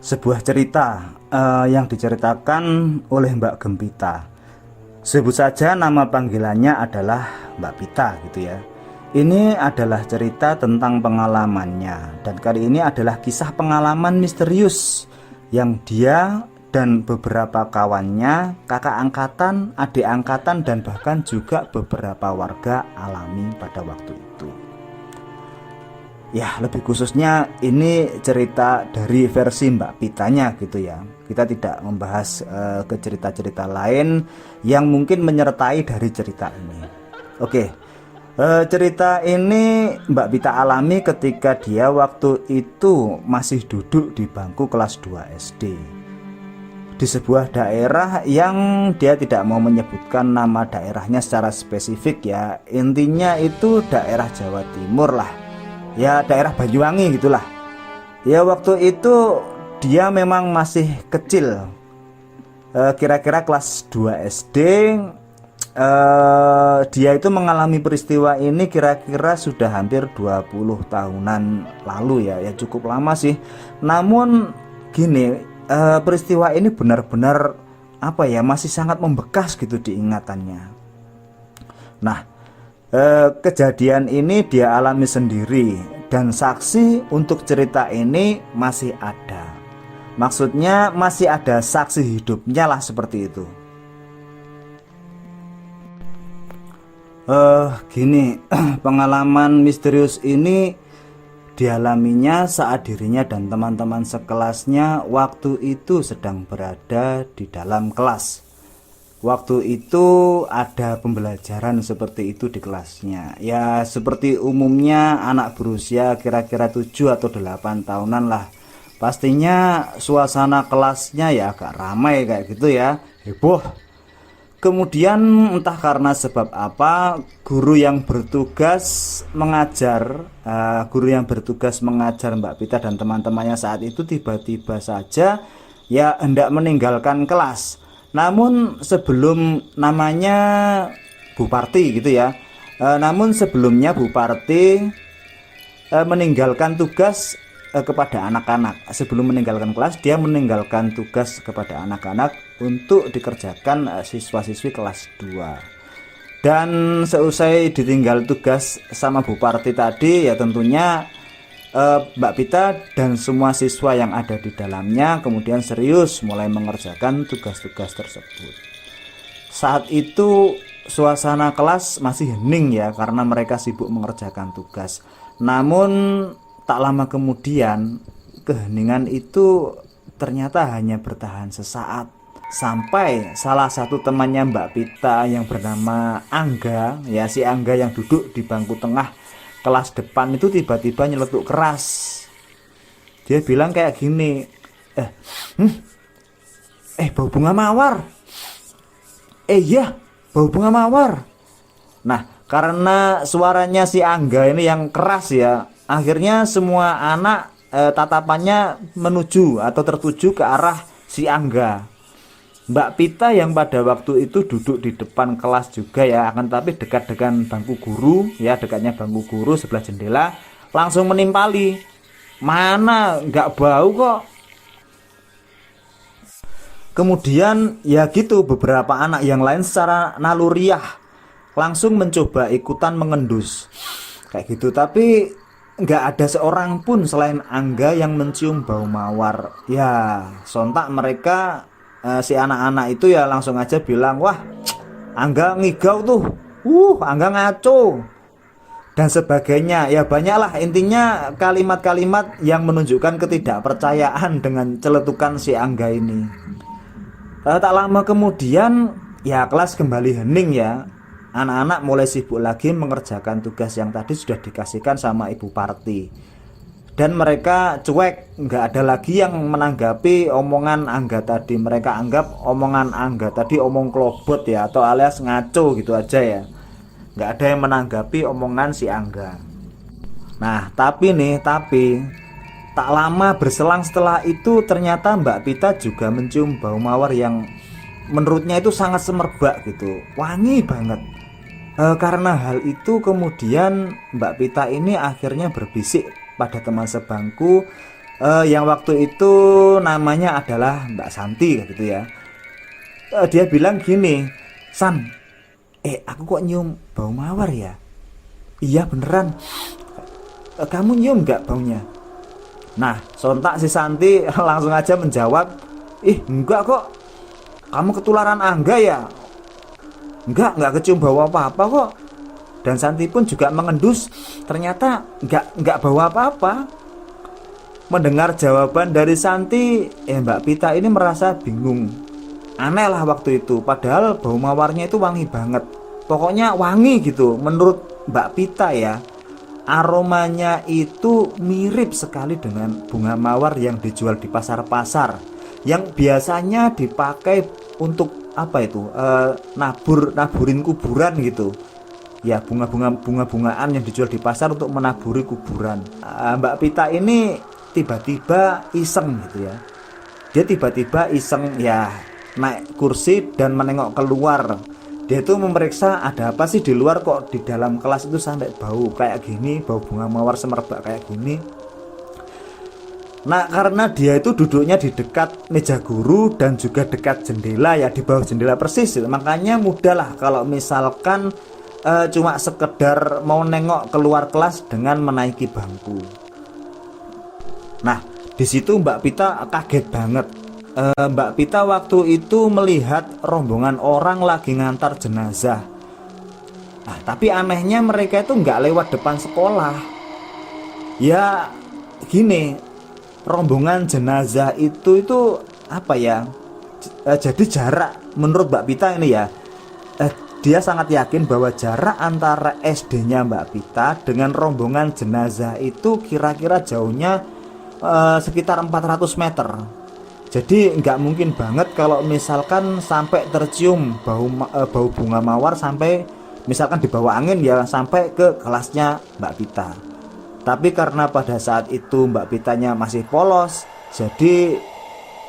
sebuah cerita yang diceritakan oleh Mbak Gempita. Sebut saja nama panggilannya adalah Mbak Pita gitu ya. Ini adalah cerita tentang pengalamannya, dan kali ini adalah kisah pengalaman misterius yang dia dan beberapa kawannya, kakak angkatan, adik angkatan, dan bahkan juga beberapa warga alami pada waktu itu. Ya, lebih khususnya ini cerita dari versi Mbak Pitanya gitu ya. Kita tidak membahas ke cerita-cerita lain yang mungkin menyertai dari cerita ini. Oke, cerita ini Mbak Pita alami ketika dia waktu itu masih duduk di bangku kelas 2 SD. Di sebuah daerah yang dia tidak mau menyebutkan nama daerahnya secara spesifik ya. Intinya itu daerah Jawa Timur lah. Ya, daerah Banyuwangi gitulah. Ya, waktu itu dia memang masih kecil, kira-kira kelas 2 SD. Dia itu mengalami peristiwa ini kira-kira sudah hampir 20 tahunan lalu ya. Ya cukup lama sih. Namun gini, peristiwa ini benar-benar apa ya, masih sangat membekas gitu di ingatannya. Nah, kejadian ini dia alami sendiri, dan saksi untuk cerita ini masih ada. Maksudnya masih ada saksi hidupnya lah, seperti itu. Gini, pengalaman misterius ini dialaminya saat dirinya dan teman-teman sekelasnya waktu itu sedang berada di dalam kelas. Waktu itu ada pembelajaran seperti itu di kelasnya. Ya seperti umumnya anak berusia kira-kira 7 atau 8 tahunan lah. Pastinya suasana kelasnya ya agak ramai kayak gitu ya, heboh. Kemudian entah karena sebab apa, guru yang bertugas mengajar Mbak Pita dan teman-temannya saat itu tiba-tiba saja ya hendak meninggalkan kelas. Namun sebelum namanya Bu Parti gitu ya. Namun sebelumnya Bu Parti meninggalkan tugas kepada anak-anak. Sebelum meninggalkan kelas, dia meninggalkan tugas kepada anak-anak untuk dikerjakan siswa-siswi kelas 2. Dan seusai ditinggal tugas sama Bu Parti tadi, ya tentunya Mbak Pita dan semua siswa yang ada di dalamnya kemudian serius mulai mengerjakan tugas-tugas tersebut. Saat itu suasana kelas masih hening ya, karena mereka sibuk mengerjakan tugas. Namun tak lama kemudian keheningan itu ternyata hanya bertahan sesaat, sampai salah satu temannya Mbak Pita yang bernama Angga, ya si Angga yang duduk di bangku tengah kelas depan itu tiba-tiba nyeletuk keras. Dia bilang kayak gini, bau bunga mawar. Iya, bau bunga mawar. Nah, karena suaranya si Angga ini yang keras ya, akhirnya semua anak tatapannya menuju atau tertuju ke arah si Angga. Mbak Pita yang pada waktu itu duduk di depan kelas juga ya, akan tapi dekat dengan bangku guru ya, dekatnya bangku guru sebelah jendela, langsung menimpali. Mana nggak bau kok. Kemudian ya gitu, beberapa anak yang lain secara naluriah langsung mencoba ikutan mengendus kayak gitu, tapi nggak ada seorang pun selain Angga yang mencium bau mawar. Ya sontak mereka, si anak-anak itu ya langsung aja bilang, wah Angga ngigau tuh, Angga ngaco dan sebagainya. Ya banyaklah intinya kalimat-kalimat yang menunjukkan ketidakpercayaan dengan celetukan si Angga ini. Tak lama kemudian ya kelas kembali hening ya. Anak-anak mulai sibuk lagi mengerjakan tugas yang tadi sudah dikasihkan sama Ibu Parti. Dan mereka cuek, nggak ada lagi yang menanggapi omongan Angga tadi. Mereka anggap omongan Angga tadi omong klobot ya, atau alias ngaco gitu aja ya. Nggak ada yang menanggapi omongan si Angga. Nah tapi tak lama berselang setelah itu ternyata Mbak Pita juga mencium bau mawar yang menurutnya itu sangat semerbak gitu, wangi banget. Karena hal itu kemudian Mbak Pita ini akhirnya berbisik pada teman sebangku, yang waktu itu namanya adalah Mbak Santi gitu ya. Dia bilang gini, "San, aku kok nyium bau mawar ya?" "Iya beneran." "Kamu nyium nggak baunya?" Nah, sontak si Santi langsung aja menjawab, "Enggak kok. Kamu ketularan Angga ya?" Enggak kecium bau apa-apa kok." Dan Santi pun juga mengendus, ternyata enggak bau apa-apa. Mendengar jawaban dari Santi, Mbak Pita ini merasa bingung. Aneh lah waktu itu, padahal bau mawarnya itu wangi banget. Pokoknya wangi gitu, menurut Mbak Pita ya. Aromanya itu mirip sekali dengan bunga mawar yang dijual di pasar-pasar, yang biasanya dipakai untuk apa itu, naburin kuburan gitu ya, bunga-bungaan yang dijual di pasar untuk menaburi kuburan. Mbak Pita ini tiba-tiba iseng gitu ya, dia tiba-tiba iseng ya, naik kursi dan menengok keluar. Dia itu memeriksa ada apa sih di luar, kok di dalam kelas itu sampai bau kayak gini, bau bunga mawar semerbak kayak gini. Nah, karena dia itu duduknya di dekat meja guru dan juga dekat jendela ya, di bawah jendela persis, makanya mudah lah kalau misalkan cuma sekedar mau nengok keluar kelas dengan menaiki bangku. Nah, di situ Mbak Pita kaget banget. Mbak Pita waktu itu melihat rombongan orang lagi ngantar jenazah. Nah, tapi anehnya mereka itu nggak lewat depan sekolah. Ya, gini, rombongan jenazah itu apa ya? Jadi jarak menurut Mbak Pita ini ya, dia sangat yakin bahwa jarak antara SD-nya Mbak Pita dengan rombongan jenazah itu kira-kira jauhnya sekitar 400 meter. Jadi nggak mungkin banget kalau misalkan sampai tercium bau bunga mawar sampai misalkan dibawa angin ya sampai ke kelasnya Mbak Pita. Tapi karena pada saat itu Mbak Pitanya masih polos, jadi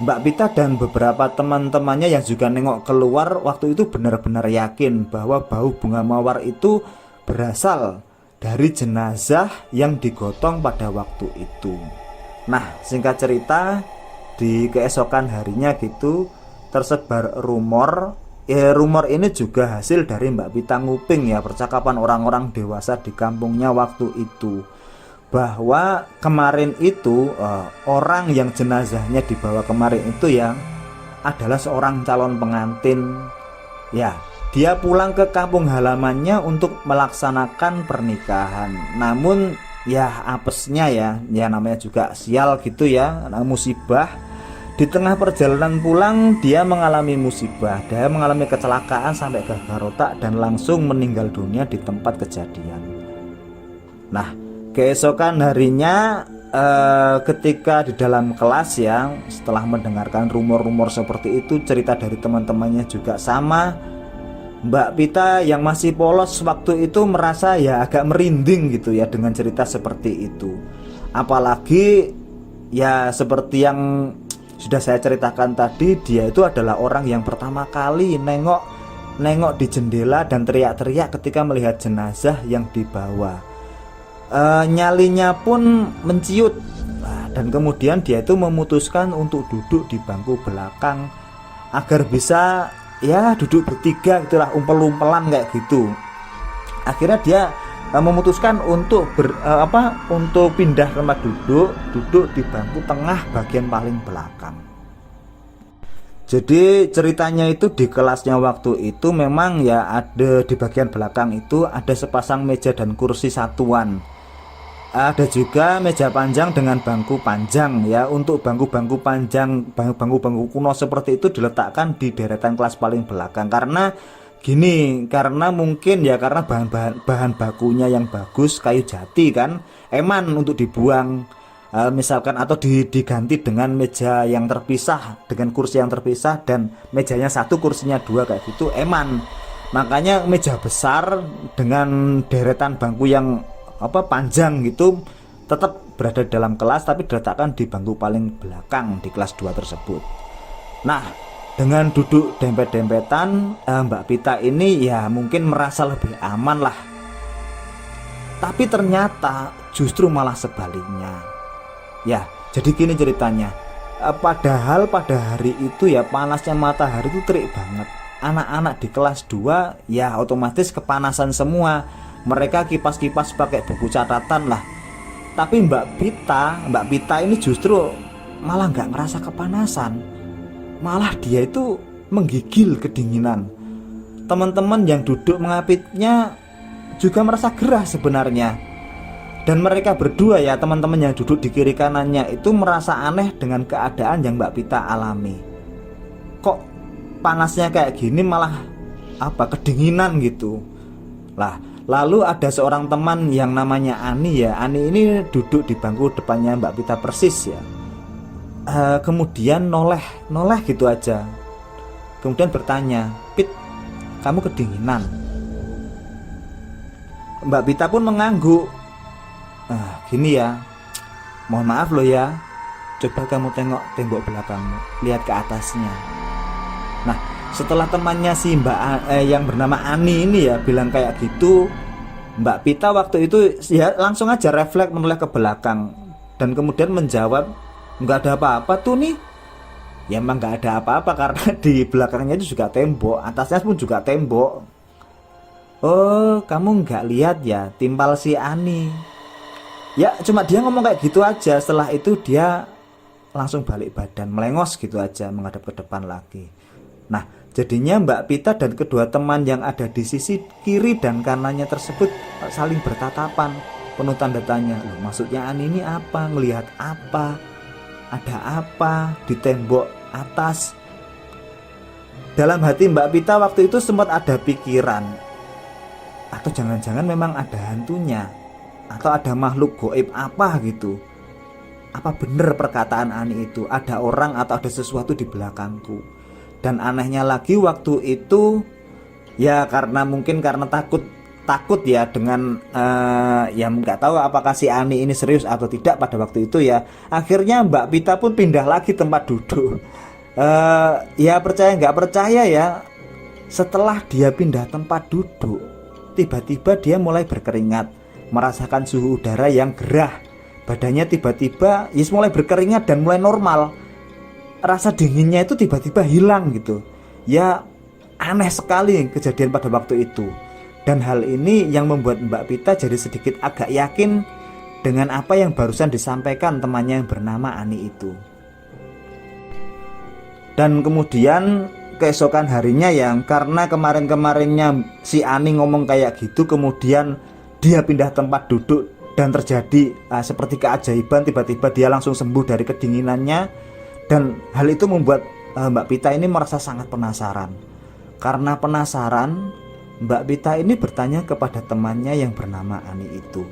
Mbak Pita dan beberapa teman-temannya yang juga nengok keluar waktu itu benar-benar yakin bahwa bau bunga mawar itu berasal dari jenazah yang digotong pada waktu itu. Nah, singkat cerita, di keesokan harinya gitu tersebar rumor. Rumor ini juga hasil dari Mbak Pita nguping ya, percakapan orang-orang dewasa di kampungnya waktu itu, bahwa kemarin itu orang yang jenazahnya dibawa kemarin itu yang adalah seorang calon pengantin ya. Dia pulang ke kampung halamannya untuk melaksanakan pernikahan. Namun ya apesnya ya namanya juga sial gitu ya, musibah. Di tengah perjalanan pulang dia mengalami musibah, dia mengalami kecelakaan sampai gagal otak dan langsung meninggal dunia di tempat kejadian. Nah, keesokan harinya ketika di dalam kelas ya, setelah mendengarkan rumor-rumor seperti itu, cerita dari teman-temannya juga sama, Mbak Pita yang masih polos waktu itu merasa ya agak merinding gitu ya dengan cerita seperti itu. Apalagi ya seperti yang sudah saya ceritakan tadi, dia itu adalah orang yang pertama kali nengok di jendela dan teriak-teriak ketika melihat jenazah yang dibawa. Nyalinya pun menciut. Dan kemudian dia itu memutuskan untuk duduk di bangku belakang agar bisa ya duduk bertiga gitulah, umpel-umpelan kayak gitu. Akhirnya dia memutuskan untuk untuk pindah tempat duduk di bangku tengah bagian paling belakang. Jadi ceritanya itu di kelasnya waktu itu memang ya ada di bagian belakang itu ada sepasang meja dan kursi satuan. Ada juga meja panjang dengan bangku panjang ya. Untuk bangku-bangku panjang, bangku-bangku kuno seperti itu diletakkan di deretan kelas paling belakang karena gini, karena mungkin ya karena bahan bakunya yang bagus, kayu jati kan, eman untuk dibuang misalkan, atau diganti dengan meja yang terpisah, dengan kursi yang terpisah dan mejanya satu kursinya dua kayak gitu, eman. Makanya meja besar dengan deretan bangku yang panjang gitu tetap berada dalam kelas tapi diletakkan di bangku paling belakang di kelas 2 tersebut. Nah, dengan duduk dempet-dempetan, Mbak Pita ini ya mungkin merasa lebih aman lah. Tapi ternyata justru malah sebaliknya. Ya, Jadi gini ceritanya, padahal pada hari itu ya panasnya matahari itu terik banget. Anak-anak di kelas 2 ya otomatis kepanasan semua. Mereka kipas-kipas pakai buku catatan lah. Tapi Mbak Pita ini justru malah nggak ngerasa kepanasan. Malah dia itu menggigil kedinginan. Teman-teman yang duduk mengapitnya juga merasa gerah sebenarnya. Dan mereka berdua ya, teman-teman yang duduk di kiri kanannya itu merasa aneh dengan keadaan yang Mbak Pita alami. Kok panasnya kayak gini malah kedinginan gitu. Lah, lalu ada seorang teman yang namanya Ani ya. Ani ini duduk di bangku depannya Mbak Pita persis ya. Kemudian noleh gitu aja. Kemudian bertanya, "Pit, kamu kedinginan?" Mbak Pita pun mengangguk. Gini ya, mohon maaf loh ya, coba kamu tengok tembok belakangmu, lihat ke atasnya. Nah, setelah temannya si yang bernama Ani ini ya bilang kayak gitu, Mbak Pita waktu itu ya langsung aja refleks menoleh ke belakang dan kemudian menjawab, "Nggak ada apa-apa tuh nih." Ya emang nggak ada apa-apa karena di belakangnya itu juga tembok, atasnya pun juga tembok. "Oh, kamu nggak lihat ya, timpal si Ani." Ya cuma dia ngomong kayak gitu aja. Setelah itu dia langsung balik badan, melengos gitu aja, menghadap ke depan lagi. Nah, jadinya Mbak Pita dan kedua teman yang ada di sisi kiri dan kanannya tersebut saling bertatapan, penuh tanda tanya. Loh, maksudnya Ani ini apa? Ngelihat apa? Ada apa di tembok atas? Dalam hati Mbak Pita waktu itu sempat ada pikiran, atau jangan-jangan memang ada hantunya, atau ada makhluk goib apa gitu. Apa benar perkataan Ani itu, ada orang atau ada sesuatu di belakangku? Dan anehnya lagi waktu itu ya mungkin karena takut ya dengan ya nggak tahu apakah si Ani ini serius atau tidak pada waktu itu ya. Akhirnya Mbak Pita pun pindah lagi tempat duduk. Ya percaya nggak percaya ya, setelah dia pindah tempat duduk, tiba-tiba dia mulai berkeringat, merasakan suhu udara yang gerah. Badannya tiba-tiba mulai berkeringat dan mulai normal. Rasa dinginnya itu tiba-tiba hilang gitu. Ya aneh sekali kejadian pada waktu itu. Dan hal ini yang membuat Mbak Pita jadi sedikit agak yakin dengan apa yang barusan disampaikan temannya yang bernama Ani itu. Dan kemudian keesokan harinya yang karena kemarin-kemarinnya si Ani ngomong kayak gitu, kemudian dia pindah tempat duduk dan terjadi seperti keajaiban, tiba-tiba dia langsung sembuh dari kedinginannya. Dan hal itu membuat Mbak Pita ini merasa sangat penasaran. Karena penasaran, Mbak Pita ini bertanya kepada temannya yang bernama Ani itu.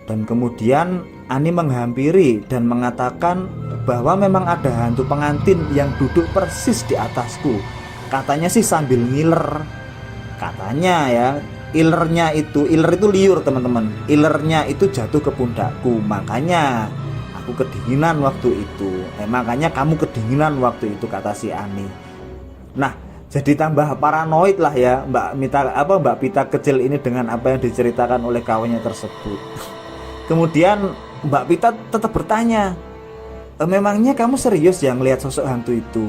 Dan kemudian Ani menghampiri dan mengatakan bahwa memang ada hantu pengantin yang duduk persis di atasku. Katanya sih sambil ngiler. Katanya ya, iler itu liur teman-teman. Ilernya itu jatuh ke pundakku, makanya aku kedinginan waktu itu. Makanya kamu kedinginan waktu itu, kata si Ani. Nah, jadi tambah paranoid lah ya Mbak Pita kecil ini dengan apa yang diceritakan oleh kawannya tersebut. Kemudian Mbak Pita tetap bertanya, "Memangnya kamu serius ya ngelihat sosok hantu itu?"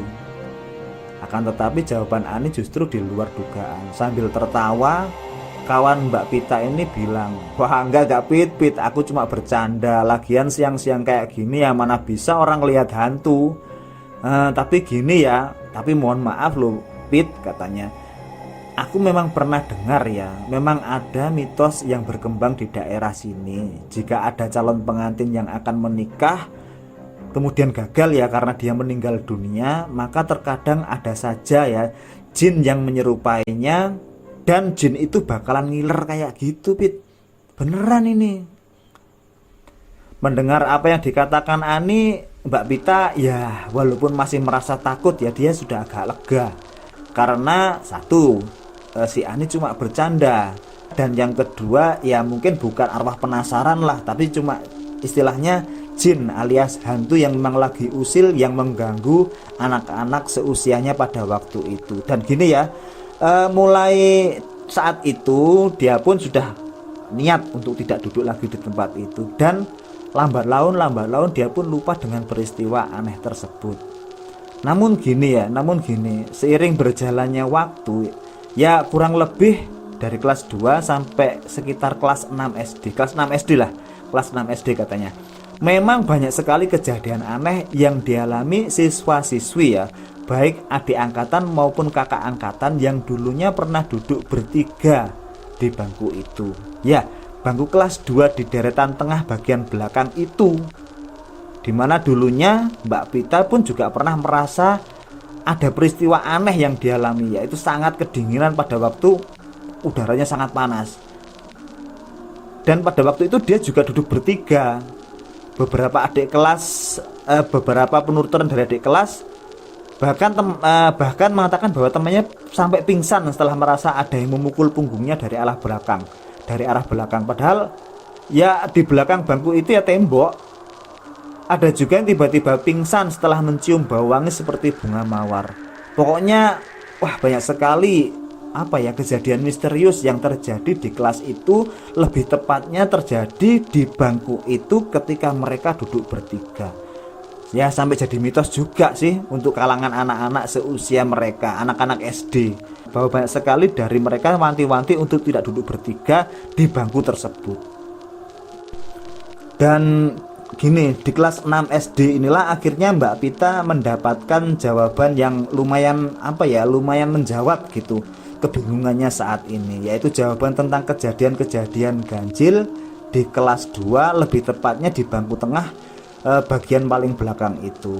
Akan tetapi jawaban Ani justru di luar dugaan. Sambil tertawa, kawan Mbak Pita ini bilang, "Wah enggak Pit, aku cuma bercanda. Lagian siang-siang kayak gini ya mana bisa orang lihat hantu. Tapi gini ya, tapi mohon maaf loh Pit," katanya, "aku memang pernah dengar ya, memang ada mitos yang berkembang di daerah sini. Jika ada calon pengantin yang akan menikah kemudian gagal ya karena dia meninggal dunia, maka terkadang ada saja ya jin yang menyerupainya, dan jin itu bakalan ngiler kayak gitu Pit. Beneran ini." Mendengar apa yang dikatakan Ani, Mbak Pita ya walaupun masih merasa takut ya, dia sudah agak lega. Karena satu, si Ani cuma bercanda. Dan yang kedua ya mungkin bukan arwah penasaran lah, tapi cuma istilahnya jin alias hantu yang memang lagi usil, yang mengganggu anak-anak seusianya pada waktu itu. Dan gini ya, mulai saat itu dia pun sudah niat untuk tidak duduk lagi di tempat itu. Dan lambat laun dia pun lupa dengan peristiwa aneh tersebut. Namun gini, seiring berjalannya waktu, ya kurang lebih dari kelas 2 sampai sekitar kelas 6 SD. Kelas 6 SD lah, kelas 6 SD katanya. Memang banyak sekali kejadian aneh yang dialami siswa-siswi ya, baik adik angkatan maupun kakak angkatan yang dulunya pernah duduk bertiga di bangku itu. Ya, bangku kelas 2 di deretan tengah bagian belakang itu, dimana dulunya Mbak Pita pun juga pernah merasa ada peristiwa aneh yang dialami, yaitu sangat kedinginan pada waktu udaranya sangat panas. Dan pada waktu itu dia juga duduk bertiga. Beberapa adik kelas, beberapa penuturan dari adik kelas bahkan mengatakan bahwa temannya sampai pingsan setelah merasa ada yang memukul punggungnya dari arah belakang. Padahal ya di belakang bangku itu ya tembok. Ada juga yang tiba-tiba pingsan setelah mencium bau wangi seperti bunga mawar. Pokoknya banyak sekali kejadian misterius yang terjadi di kelas itu. Lebih tepatnya terjadi di bangku itu ketika mereka duduk bertiga. Ya, sampai jadi mitos juga sih untuk kalangan anak-anak seusia mereka, anak-anak SD, bahwa banyak sekali dari mereka wanti-wanti untuk tidak duduk bertiga di bangku tersebut. Dan gini, di kelas 6 SD inilah akhirnya Mbak Pita mendapatkan jawaban yang lumayan menjawab gitu kebingungannya saat ini, yaitu jawaban tentang kejadian-kejadian ganjil di kelas 2, lebih tepatnya di bangku tengah, bagian paling belakang itu.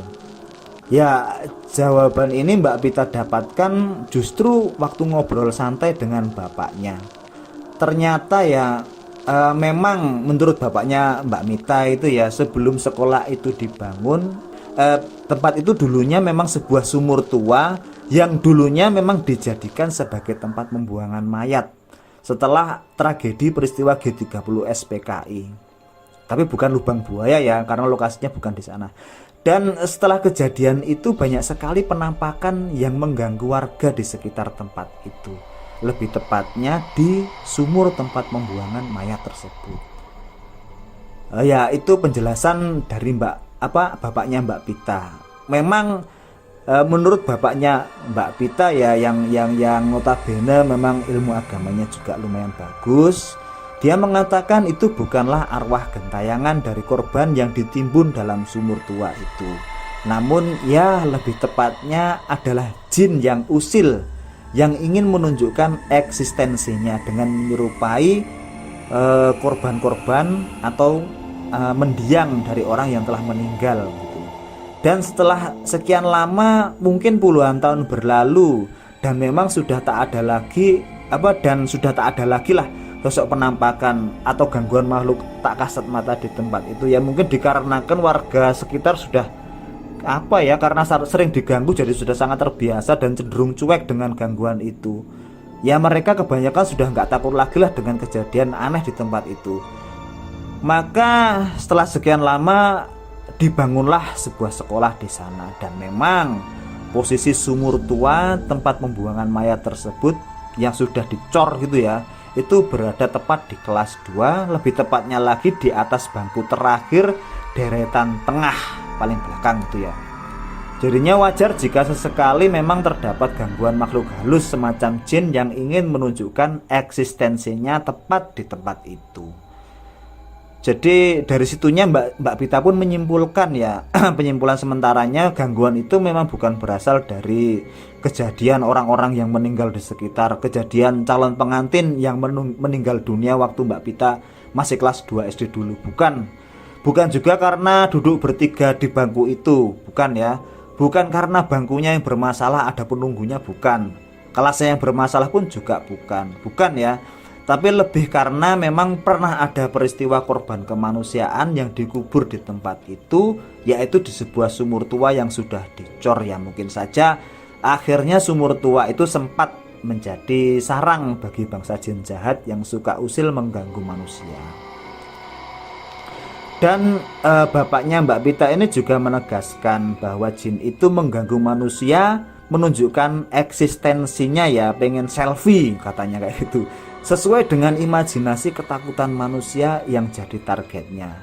Ya, jawaban ini Mbak Pita dapatkan justru waktu ngobrol santai dengan bapaknya. Ternyata ya memang menurut bapaknya Mbak Mita itu ya, sebelum sekolah itu dibangun, tempat itu dulunya memang sebuah sumur tua yang dulunya memang dijadikan sebagai tempat pembuangan mayat setelah tragedi peristiwa G30 SPKI. Tapi bukan lubang buaya ya, karena lokasinya bukan di sana. Dan setelah kejadian itu banyak sekali penampakan yang mengganggu warga di sekitar tempat itu. Lebih tepatnya di sumur tempat pembuangan mayat tersebut. Ya, itu penjelasan dari bapaknya Mbak Pita. Memang menurut bapaknya Mbak Pita ya, yang notabene memang ilmu agamanya juga lumayan bagus. Dia mengatakan itu bukanlah arwah gentayangan dari korban yang ditimbun dalam sumur tua itu. Namun ya lebih tepatnya adalah jin yang usil yang ingin menunjukkan eksistensinya dengan menyerupai korban-korban atau mendiang dari orang yang telah meninggal gitu. Dan setelah sekian lama, mungkin puluhan tahun berlalu, dan memang sudah tak ada lagi lah sosok penampakan atau gangguan makhluk tak kasat mata di tempat itu. Ya mungkin dikarenakan warga sekitar sudah karena sering diganggu jadi sudah sangat terbiasa dan cenderung cuek dengan gangguan itu. Ya mereka kebanyakan sudah nggak takut lagi lah dengan kejadian aneh di tempat itu. Maka setelah sekian lama dibangunlah sebuah sekolah di sana, dan memang posisi sumur tua tempat pembuangan mayat tersebut yang sudah dicor gitu ya, itu berada tepat di kelas 2, lebih tepatnya lagi di atas bangku terakhir deretan tengah paling belakang itu ya. Jadinya wajar jika sesekali memang terdapat gangguan makhluk halus semacam jin yang ingin menunjukkan eksistensinya tepat di tempat itu. Jadi dari situnya Mbak Pita pun menyimpulkan ya, penyimpulan sementaranya, gangguan itu memang bukan berasal dari kejadian orang-orang yang meninggal di sekitar, kejadian calon pengantin yang meninggal dunia waktu Mbak Pita masih kelas 2 SD dulu. Bukan juga karena duduk bertiga di bangku itu, bukan ya. Bukan karena bangkunya yang bermasalah, ada penunggunya, bukan. Kelasnya yang bermasalah pun juga bukan ya. Tapi lebih karena memang pernah ada peristiwa korban kemanusiaan yang dikubur di tempat itu, yaitu di sebuah sumur tua yang sudah dicor ya. Mungkin saja akhirnya sumur tua itu sempat menjadi sarang bagi bangsa jin jahat yang suka usil mengganggu manusia. Dan bapaknya Mbak Pita ini juga menegaskan bahwa jin itu mengganggu manusia, menunjukkan eksistensinya ya, pengen selfie katanya kayak gitu, sesuai dengan imajinasi ketakutan manusia yang jadi targetnya.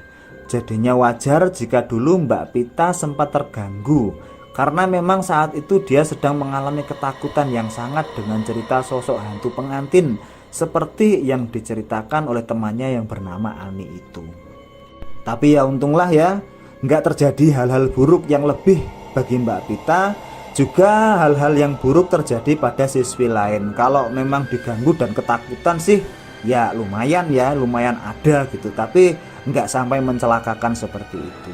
Jadinya wajar jika dulu Mbak Pita sempat terganggu, karena memang saat itu dia sedang mengalami ketakutan yang sangat dengan cerita sosok hantu pengantin seperti yang diceritakan oleh temannya yang bernama Ani itu. Tapi ya untunglah ya, nggak terjadi hal-hal buruk yang lebih bagi Mbak Pita. Juga hal-hal yang buruk terjadi pada siswi lain. Kalau memang diganggu dan ketakutan sih ya lumayan ada gitu, tapi nggak sampai mencelakakan seperti itu.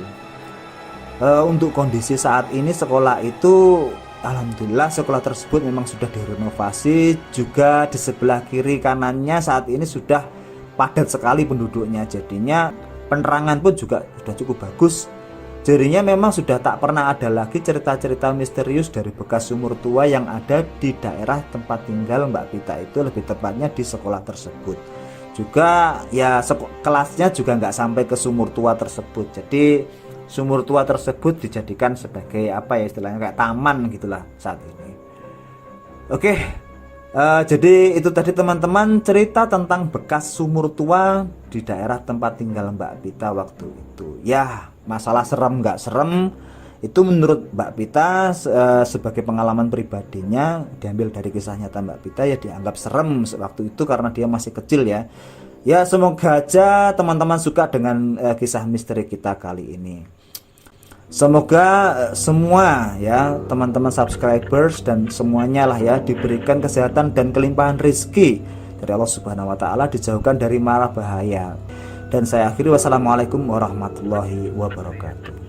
Untuk kondisi saat ini sekolah itu alhamdulillah sekolah tersebut memang sudah direnovasi, juga di sebelah kiri kanannya saat ini sudah padat sekali penduduknya, jadinya penerangan pun juga sudah cukup bagus. Jadinya memang sudah tak pernah ada lagi cerita-cerita misterius dari bekas sumur tua yang ada di daerah tempat tinggal Mbak Pita itu, lebih tepatnya di sekolah tersebut. Juga ya kelasnya juga nggak sampai ke sumur tua tersebut. Jadi sumur tua tersebut dijadikan sebagai apa ya istilahnya, kayak taman gitulah saat ini. Oke, jadi itu tadi teman-teman cerita tentang bekas sumur tua di daerah tempat tinggal Mbak Pita waktu itu. Ya, masalah serem nggak serem itu menurut Mbak Pita sebagai pengalaman pribadinya, diambil dari kisah nyata Mbak Pita, ya dianggap serem waktu itu karena dia masih kecil ya. Ya semoga aja teman-teman suka dengan kisah misteri kita kali ini. Semoga semua ya teman-teman subscribers dan semuanya lah ya diberikan kesehatan dan kelimpahan rezeki dari Allah Subhanahu wa taala, dijauhkan dari mara bahaya. Dan saya akhiri, wassalamualaikum warahmatullahi wabarakatuh.